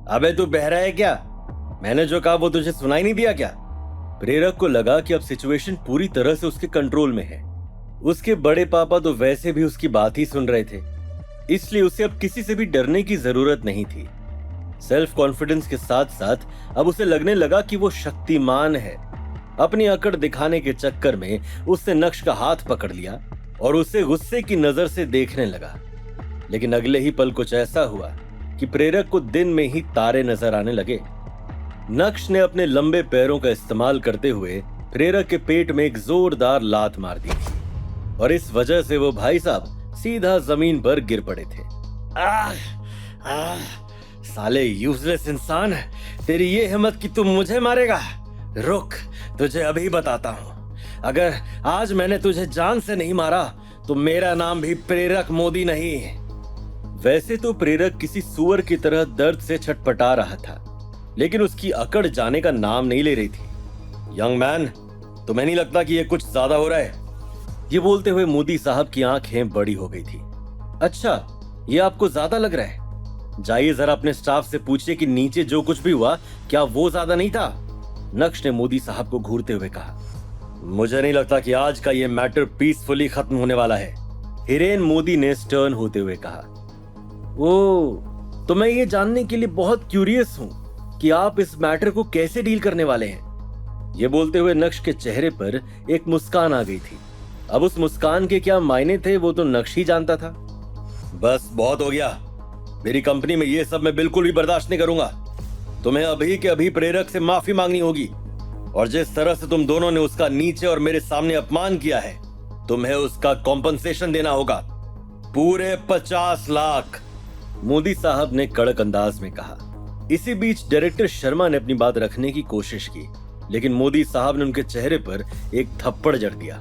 अबे तू बहरा है क्या? मैंने जो कहा वो तुझे सुनाई नहीं दिया क्या? प्रेरक को लगा कि अब सिचुएशन पूरी तरह से उसके कंट्रोल में है। उसके बड़े पापा तो वैसे भी उसकी बात ही सुन रहे थे, इसलिए उसे अब किसी से भी डरने की जरूरत नहीं थी। सेल्फ कॉन्फिडेंस के साथ साथ अब उसे लगने लगा कि वो शक्तिमान है। अपनी अकड़ दिखाने के चक्कर में उसने नक्श का हाथ पकड़ लिया और उसे गुस्से की नजर से देखने लगा। लेकिन अगले ही पल कुछ ऐसा हुआ कि प्रेरक को दिन में ही तारे नजर आने लगे। नक्श ने अपने लंबे पैरों का इस्तेमाल करते हुए प्रेरक के पेट में एक जोरदार लात मार दी थी और इस वजह से वो भाई साहब सीधा जमीन पर गिर पड़े थे। आह, आह, साले यूजलेस इंसान, तेरी ये हिम्मत कि तुम मुझे मारेगा? रुक, तुझे अभी बताता हूं। अगर आज मैंने तुझे जान से नहीं मारा तो मेरा नाम भी प्रेरक मोदी नहीं। वैसे तो प्रेरक किसी सुअर की तरह दर्द से छटपटा रहा था, लेकिन उसकी अकड़ जाने का नाम नहीं ले रही थी। यंग मैन, तुम्हें नहीं लगता कि ये कुछ ज्यादा हो रहा है? ये बोलते हुए मोदी साहब की आंखें बड़ी हो गई थी। अच्छा, ये आपको ज्यादा लग रहा है? जाइए जरा अपने स्टाफ से पूछिए कि नीचे जो कुछ भी हुआ क्या वो ज्यादा नहीं था? नक्श ने मोदी साहब को घूरते हुए कहा। मुझे नहीं लगता कि आज का ये मैटर पीसफुली खत्म होने वाला है, हिरेन मोदी ने स्टर्न होते हुए कहा। तो मैं ये जानने के लिए बहुत क्यूरियस हूं कि आप इस मैटर को कैसे डील करने वाले हैं। ये बोलते हुए नक्श के चेहरे पर एक मुस्कान आ गई थी। अब उस मुस्कान के क्या मायने थे वो तो नक्श ही जानता था। बस बहुत हो गया, मेरी कंपनी में ये सब मैं बिल्कुल भी बर्दाश्त नहीं करूंगा। तुम्हें अभी के अभी प्रेरक से माफी मांगनी होगी और जिस तरह से तुम दोनों ने उसका नीचे और मेरे सामने अपमान किया है, तुम्हें उसका कॉम्पनसेशन देना होगा, पूरे 50 लाख, मोदी साहब ने कड़क अंदाज में कहा। इसी बीच डायरेक्टर शर्मा ने अपनी बात रखने की कोशिश की, लेकिन मोदी साहब ने उनके चेहरे पर एक थप्पड़ जड़ दिया।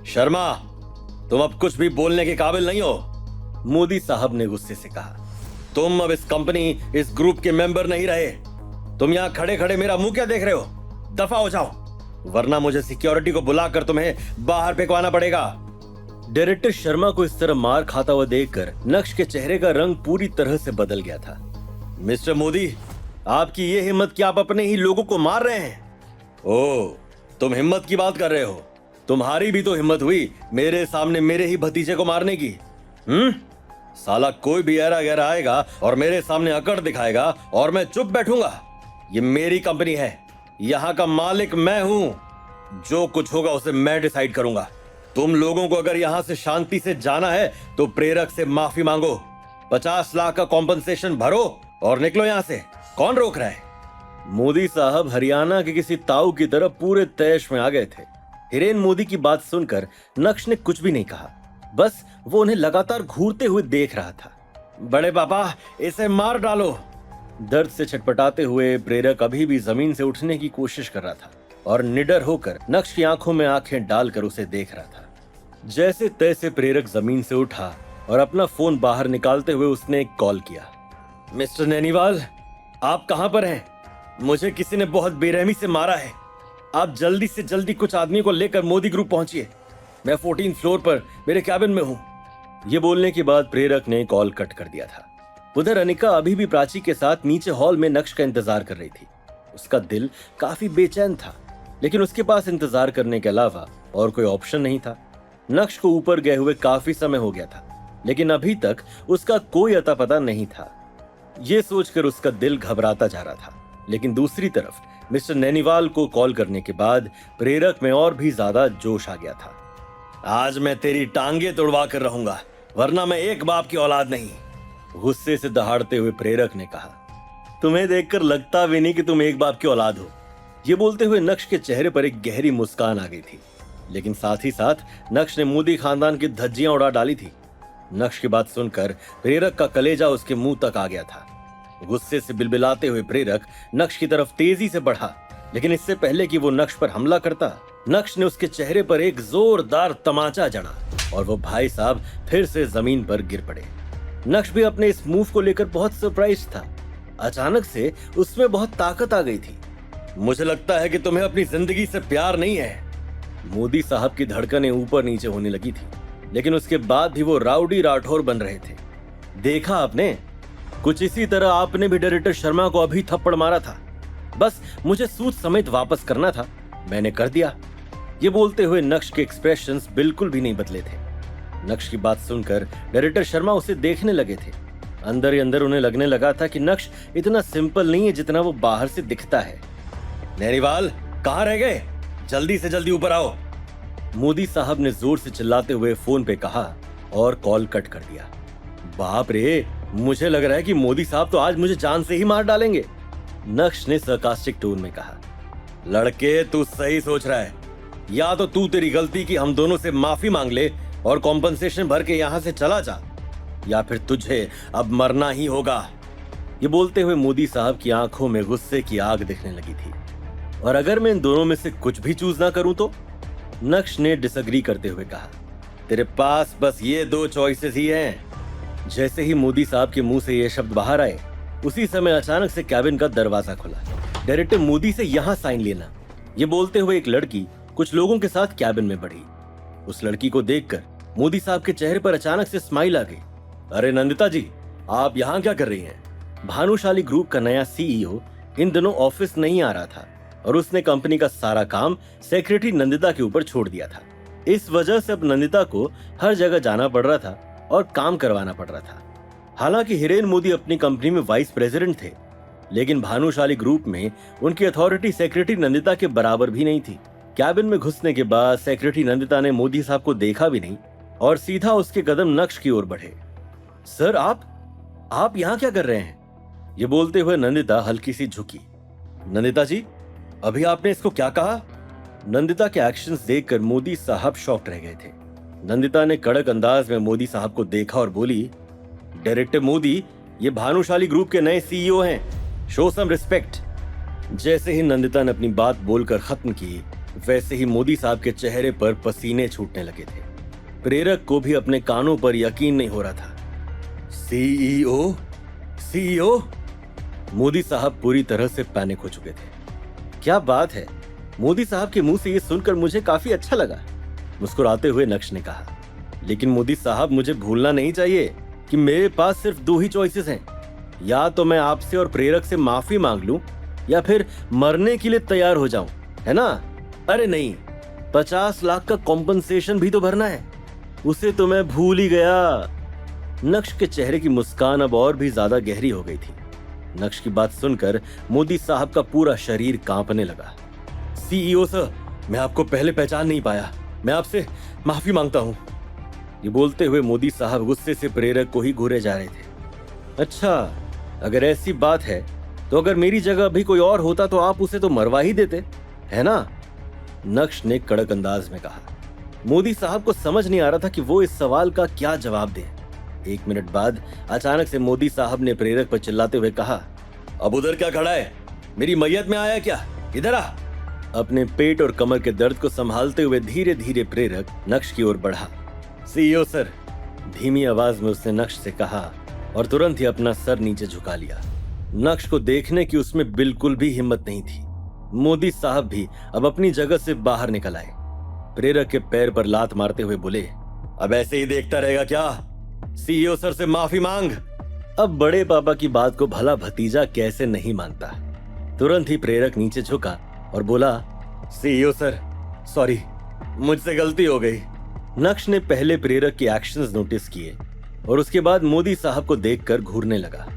शर्मा, तुम अब कुछ भी बोलने के काबिल नहीं हो, मोदी साहब ने गुस्से से कहा। तुम अब इस कंपनी, इस ग्रुप के मेंबर नहीं रहे। तुम यहाँ खड़े खड़े मेरा मुंह क्या देख रहे हो? दफा हो जाओ, वरना मुझे सिक्योरिटी को बुलाकर तुम्हें बाहर फेंकवाना पड़ेगा। डायरेक्टर शर्मा को इस तरह मार खाता हुआ देखकर नक्श के चेहरे का रंग पूरी तरह से बदल गया था। मिस्टर मोदी, आपकी ये हिम्मत कि आप अपने ही लोगों को मार रहे हैं? ओह, तुम हिम्मत की बात कर रहे हो? तुम्हारी भी तो हिम्मत हुई मेरे सामने मेरे ही भतीजे को मारने की। साला कोई भी ऐरा गैरा आएगा और मेरे सामने अकड़ दिखाएगा और मैं चुप बैठूंगा? ये मेरी कंपनी है, यहाँ का मालिक मैं हूं। जो कुछ होगा उसे मैं डिसाइड करूंगा। तुम लोगों को अगर यहाँ से शांति से जाना है तो प्रेरक से माफी मांगो, 50 लाख का कॉम्पनसेशन भरो और निकलो यहाँ से। कौन रोक रहा है? मोदी साहब हरियाणा के किसी ताऊ की तरह पूरे तैश में आ गए थे। हिरेन मोदी की बात सुनकर नक्श ने कुछ भी नहीं कहा, बस वो उन्हें लगातार घूरते हुए देख रहा था। बड़े पापा, इसे मार डालो। दर्द से छटपटाते हुए प्रेरक अभी भी जमीन से उठने की कोशिश कर रहा था और निडर होकर नक्श की आंखों में आंखें डालकर उसे देख रहा था। जैसे तैसे प्रेरक जमीन से उठा और अपना फोन बाहर निकालते हुए उसने एक कॉल किया। मिस्टर नैनीवाल, आप कहां पर हैं? मुझे किसी ने बहुत बेरहमी से मारा है। आप जल्दी से जल्दी कुछ आदमी को लेकर मोदी ग्रुप पहुंचिए। मैं 14 फ्लोर पर मेरे कैबिन में हूं। ये बोलने के बाद प्रेरक ने कॉल कट कर दिया था। उधर अनिका अभी भी प्राची के साथ नीचे हॉल में नक्श का इंतजार कर रही थी। उसका दिल काफी बेचैन था, लेकिन उसके पास इंतजार करने के अलावा और कोई ऑप्शन नहीं था। नक्श को ऊपर गए हुए काफी समय हो गया था, लेकिन अभी तक उसका कोई अता पता नहीं था। यह सोचकर उसका दिल घबराता जा रहा था, लेकिन दूसरी तरफ मिस्टर नैनीवाल को कॉल करने के बाद प्रेरक में और भी ज्यादा जोश आ गया था। आज मैं तेरी टांगे तोड़वा कर रहूंगा, वरना मैं एक बाप की औलाद नहीं, गुस्से से दहाड़ते हुए प्रेरक ने कहा। तुम्हें देखकर लगता भी नहीं कि तुम एक बाप की औलाद हो। ये बोलते हुए नक्श के चेहरे पर एक गहरी मुस्कान आ गई थी, लेकिन साथ ही साथ नक्श ने मोदी खानदान की धज्जियां उड़ा डाली थी। नक्श की बात सुनकर प्रेरक का कलेजा उसके मुंह तक आ गया था। गुस्से से बिलबिलाते हुए प्रेरक नक्श की तरफ तेजी से बढ़ा, लेकिन इससे पहले कि वो नक्श पर हमला करता, नक्श ने उसके चेहरे पर एक जोरदार तमाचा जड़ा और वो भाई साहब फिर से जमीन पर गिर पड़े। नक्श भी अपने इस मूव को लेकर बहुत सरप्राइज था। अचानक से उसमें बहुत ताकत आ गई थी। मुझे लगता है कि तुम्हें अपनी जिंदगी से प्यार नहीं है। मोदी साहब की धड़कनें ऊपर नीचे होने लगी थी, लेकिन उसके बाद भी वो राउडी राठौर बन रहे थे। देखा आपने, कुछ इसी तरह आपने भी डायरेक्टर शर्मा को अभी थप्पड़ मारा था। बस मुझे सूद समेत वापस करना था, मैंने कर दिया। ये बोलते हुए नक्श के एक्सप्रेशंस बिल्कुल भी नहीं बदले थे। नक्श की बात सुनकर डायरेक्टर शर्मा उसे देखने लगे थे। अंदर ही अंदर उन्हें लगने लगा था कि नक्श इतना सिंपल नहीं है जितना वो बाहर से दिखता है। नैनीवाल, कहाँ रह गए? जल्दी से जल्दी ऊपर आओ, मोदी साहब ने जोर से चिल्लाते हुए फोन पे कहा और कॉल कट कर दिया। बाप रे, मुझे लग रहा है कि मोदी साहब तो आज मुझे जान से ही मार डालेंगे, नक्श ने सरकास्टिक टोन में कहा। लड़के, तू सही सोच रहा है। या तो तू तेरी गलती की हम दोनों से माफी मांग ले और कॉम्पनसेशन भर के यहां से चला जा, या फिर तुझे अब मरना ही होगा। ये बोलते हुए मोदी साहब की आंखों में गुस्से की आग दिखने लगी थी। और अगर मैं इन दोनों में से कुछ भी चूज ना करूं तो? नक्श ने डिसएग्री करते हुए कहा। तेरे पास बस ये दो चॉइसेस ही हैं। जैसे ही मोदी साहब के मुंह से ये शब्द बाहर आए, उसी समय अचानक से कैबिन का दरवाजा खुला। डायरेक्टर मोदी से यहां साइन लेना, ये बोलते हुए एक लड़की कुछ लोगों के साथ कैबिन में बढ़ी। उस लड़की को देखकर मोदी साहब के चेहरे पर अचानक से स्माइल आ गई। अरे नंदिता जी, आप यहाँ क्या कर रही हैं? भानुशाली ग्रुप का नया सीईओ इन दिनों ऑफिस नहीं आ रहा था और उसने कंपनी का सारा काम सेक्रेटरी नंदिता के ऊपर छोड़ दिया था। इस वजह से अब नंदिता को हर जगह जाना पड़ रहा था और काम करवाना पड़ रहा था। हालांकि हिरेन मोदी अपनी कंपनी में वाइस प्रेसिडेंट थे, लेकिन भानुशाली ग्रुप में उनकी अथॉरिटी सेक्रेटरी नंदिता के बराबर भी नहीं थी। कैबिन में घुसने के बाद सेक्रेटरी नंदिता ने मोदी साहब को देखा भी नहीं और सीधा उसके कदम नक्श की ओर बढ़े। सर, आप यहाँ क्या कर रहे हैं? ये बोलते हुए नंदिता हल्की सी झुकी। नंदिता जी, अभी आपने इसको क्या कहा? नंदिता के एक्शंस देखकर मोदी साहब शॉक्ड रह गए थे। नंदिता ने कड़क अंदाज में मोदी साहब को देखा और बोली, डायरेक्टर मोदी, ये भानुशाली ग्रुप के नए सीईओ हैं, शो सम रिस्पेक्ट। जैसे ही नंदिता ने अपनी बात बोलकर खत्म की, वैसे ही मोदी साहब के चेहरे पर पसीने छूटने लगे थे। प्रेरक को भी अपने कानों पर यकीन नहीं हो रहा था। सीईओ? मोदी साहब पूरी तरह से पैनिक हो चुके थे। क्या बात है, मोदी साहब के मुंह से ये सुनकर मुझे काफी अच्छा लगा, मुस्कुराते हुए नक्श ने कहा। लेकिन मोदी साहब, मुझे भूलना नहीं चाहिए कि मेरे पास सिर्फ दो ही चॉइसेस हैं। या तो मैं आपसे और प्रेरक से माफी मांग लूं या फिर मरने के लिए तैयार हो जाऊं, है ना? अरे नहीं, 50 लाख का कॉम्पनसेशन भी तो भरना है, उसे तो मैं भूल ही गया। नक्श के चेहरे की मुस्कान अब और भी ज्यादा गहरी हो गई थी। नक्श की बात सुनकर मोदी साहब का पूरा शरीर कांपने लगा। सीईओ सर, मैं आपको पहले पहचान नहीं पाया, मैं आपसे माफी मांगता हूं। ये बोलते हुए मोदी साहब गुस्से से प्रेरक को ही घूरे जा रहे थे। अच्छा, अगर ऐसी बात है तो अगर मेरी जगह भी कोई और होता तो आप उसे तो मरवा ही देते, है ना? नक्श ने कड़क अंदाज में कहा। मोदी साहब को समझ नहीं आ रहा था कि वो इस सवाल का क्या जवाब दें। 1 मिनट बाद अचानक से मोदी साहब ने प्रेरक पर चिल्लाते हुए कहा, अब उधर क्या खड़ा है? मेरी मैयत में आया क्या? इधर आ। अपने पेट और कमर के दर्द को संभालते हुए धीरे धीरे प्रेरक नक्श की ओर बढ़ा। सीईओ सर, धीमी आवाज में उसने नक्श से कहा और तुरंत ही अपना सर नीचे झुका लिया। नक्श को देखने की उसमें बिल्कुल भी हिम्मत नहीं थी। मोदी साहब भी अब अपनी जगह से बाहर निकल आए। प्रेरक के पैर पर लात मारते हुए बोले, अब ऐसे ही देखता रहेगा क्या? सीईओ सर से माफी मांग। अब बड़े पापा की बात को भला भतीजा कैसे नहीं मानता। तुरंत ही प्रेरक नीचे झुका और बोला, सीईओ सर, सॉरी, मुझसे गलती हो गई। नक्श ने पहले प्रेरक के एक्शंस नोटिस किए और उसके बाद मोदी साहब को देखकर घूरने लगा।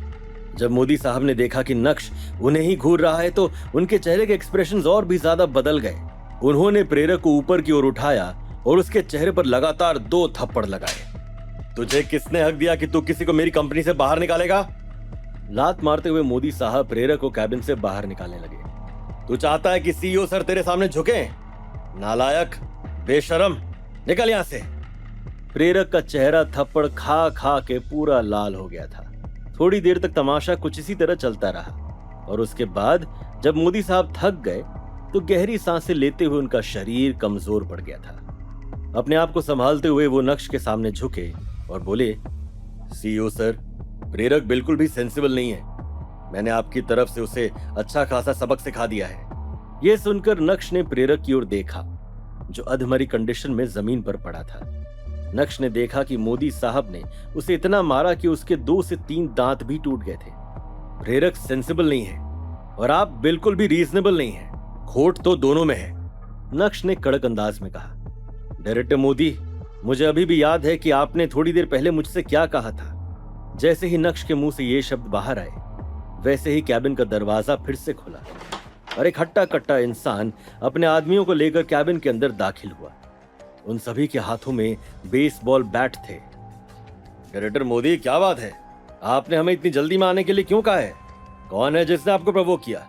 जब मोदी साहब ने देखा कि नक्श उन्हें ही घूर रहा है तो उनके चेहरे के एक्सप्रेशंस और भी ज्यादा बदल गए। उन्होंने प्रेरक को ऊपर की ओर उठाया और उसके चेहरे पर लगातार 2 थप्पड़ लगाए। तुझे किसने हक दिया कि तू किसी को मेरी कंपनी से बाहर निकालेगा? लात मारते हुए मोदी साहब प्रेरक को कैबिन से बाहर निकालने लगे। तू चाहता है कि सीईओ सर तेरे सामने झुके? नालायक, बेशरम, निकल यहां से। प्रेरक का चेहरा थप्पड़ खा खा के पूरा लाल हो गया था। थोड़ी देर तक तमाशा कुछ इसी तरह चलता रहा और उसके बाद जब मोदी साहब थक गए तो गहरी सांसें लेते हुए उनका शरीर कमजोर पड़ गया था। अपने आप को संभालते हुए वो नक्श के सामने झुके और बोले, सीईओ सर, प्रेरक बिल्कुल भी सेंसिबल नहीं है। मैंने आपकी तरफ से उसे अच्छा खासा सबक सिखा दिया है। यह सुनकर नक्श ने प्रेरक की ओर देखा, जो अधमरी कंडीशन में जमीन पर पड़ा था। नक्श ने देखा कि मोदी साहब ने उसे इतना मारा कि उसके 2 से 3 दांत भी टूट गए थे। प्रेरक सेंसिबल नहीं है और आप बिल्कुल भी रीजनेबल नहीं है, खोट तो दोनों में है, नक्श ने कड़क अंदाज में कहा। डायरेक्टर मोदी, मुझे अभी भी याद है कि आपने थोड़ी देर पहले मुझसे क्या कहा था। जैसे ही नक्श के मुंह से ये शब्द बाहर आए, वैसे ही कैबिन का दरवाजा फिर से खुला और एक हट्टा कट्टा इंसान अपने आदमियों को लेकर कैबिन के अंदर दाखिल हुआ। उन सभी के हाथों में बेसबॉल बैट थे। डायरेक्टर मोदी, क्या बात है? आपने हमें इतनी जल्दी में आने के लिए क्यों कहा है? कौन है जिसने आपको प्रवोक किया?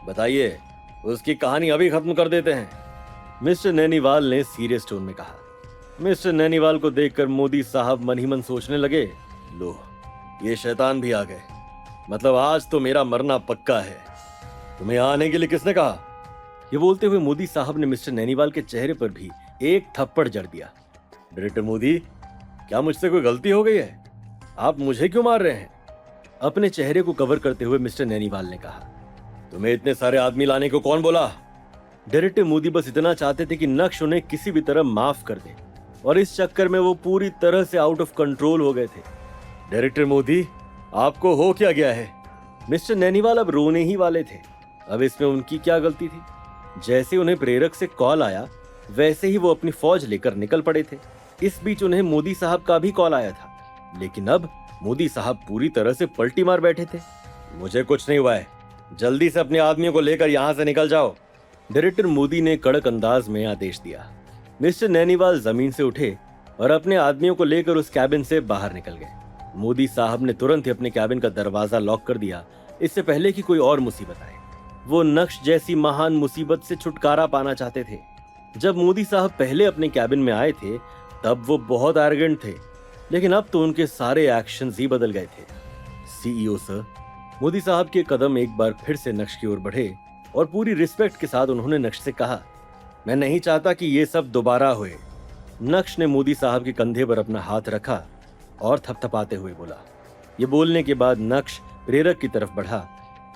बताइए, उसकी कहानी अभी खत्म कर देते हैं, मिस्टर नैनीवाल ने सीरियस टोन में कहा। मिस्टर नैनीवाल को देखकर मोदी साहब मन ही मन सोचने लगे, लो, ये शैतान भी आ गए। मतलब आज तो मेरा मरना पक्का है। तुम्हें आने के लिए किसने कहा? ये बोलते हुए मोदी साहब ने मिस्टर नैनीवाल के चेहरे पर भी एक थप्पड़ जड़ दिया। डायरेक्टर मोदी, क्या मुझसे कोई गलती हो गई है? आप मुझे क्यों मार रहे हैं? अपने चेहरे को कवर करते हुए मिस्टर नैनीवाल ने कहा। तुम्हें इतने सारे आदमी लाने को कौन बोला? डायरेक्टर मोदी बस इतना चाहते थे कि नक्श उन्हें किसी भी तरह माफ कर दे, और इस चक्कर में वो पूरी तरह से आउट ऑफ कंट्रोल हो गए थे। डायरेक्टर मोदी, आपको हो क्या गया है? मिस्टर नैनीवाल अब रोने ही वाले थे। अब इसमें उनकी क्या गलती थी? जैसे उन्हें प्रेरक से कॉल आया, वैसे ही वो अपनी फौज लेकर निकल पड़े थे। इस बीच उन्हें मोदी साहब का भी कॉल आया था, लेकिन अब मोदी साहब पूरी तरह से पलटी मार बैठे थे। मुझे कुछ नहीं हुआ है, जल्दी से अपने आदमियों को लेकर यहां से निकल जाओ, डायरेक्टर मोदी ने कड़क अंदाज में आदेश दिया। मिस्टर नैनीवाल जमीन से उठे और अपने आदमियों को लेकर उस कैबिन से बाहर निकल गए। मोदी साहब ने तुरंत ही अपने कैबिन का दरवाजा लॉक कर दिया, इससे पहले कि कोई और मुसीबत आए। वो नक्श जैसी महान मुसीबत से छुटकारा पाना चाहते थे। जब मोदी साहब पहले अपने कैबिन में आए थे, तब वो बहुत एरोगेंट थे, लेकिन अब तो उनके सारे एक्शंस ही बदल गए थे। सीईओ सर, मोदी साहब के कदम एक बार फिर से नक्श की ओर बढ़े और पूरी रिस्पेक्ट के साथ उन्होंने नक्श से कहा, मैं नहीं चाहता कि ये सब दोबारा होए। नक्श ने मोदी साहब के कंधे पर अपना हाथ रखा और थपथपाते हुए बोला। ये बोलने के बाद नक्श प्रेरक की तरफ बढ़ा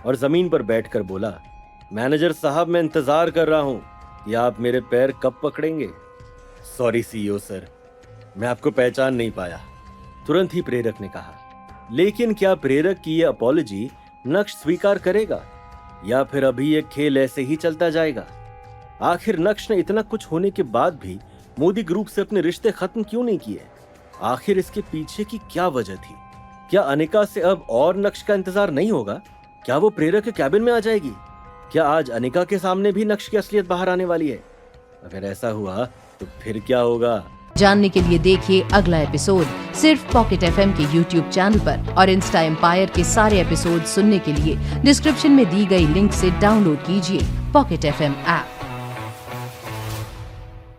और जमीन पर बैठकर बोला, मैनेजर साहब, मैं इंतजार कर रहा हूं कि आप मेरे पैर कब पकड़ेंगे। सॉरी सीईओ सर, मैं आपको पहचान नहीं पाया, तुरंत ही प्रेरक ने कहा। लेकिन क्या प्रेरक की यह अपॉलॉजी नक्श स्वीकार करेगा या फिर अभी यह खेल ऐसे ही चलता जाएगा? आखिर नक्श ने इतना कुछ होने के बाद भी मोदी ग्रुप से अपने रिश्ते खत्म क्यों नहीं किए? आखिर इसके पीछे की क्या वजह थी? क्या अनिका से अब और नक्श का इंतजार नहीं होगा? क्या वो प्रेरक के कैबिन में आ जाएगी? क्या आज अनिका के सामने भी नक्श की असलियत बाहर आने वाली है? अगर ऐसा हुआ तो फिर क्या होगा? जानने के लिए देखिए अगला एपिसोड सिर्फ पॉकेट एफएम के यूट्यूब चैनल पर, और इंस्टा एम्पायर के सारे एपिसोड सुनने के लिए डिस्क्रिप्शन में दी गई लिंक से डाउनलोड कीजिए पॉकेट एफएम ऐप।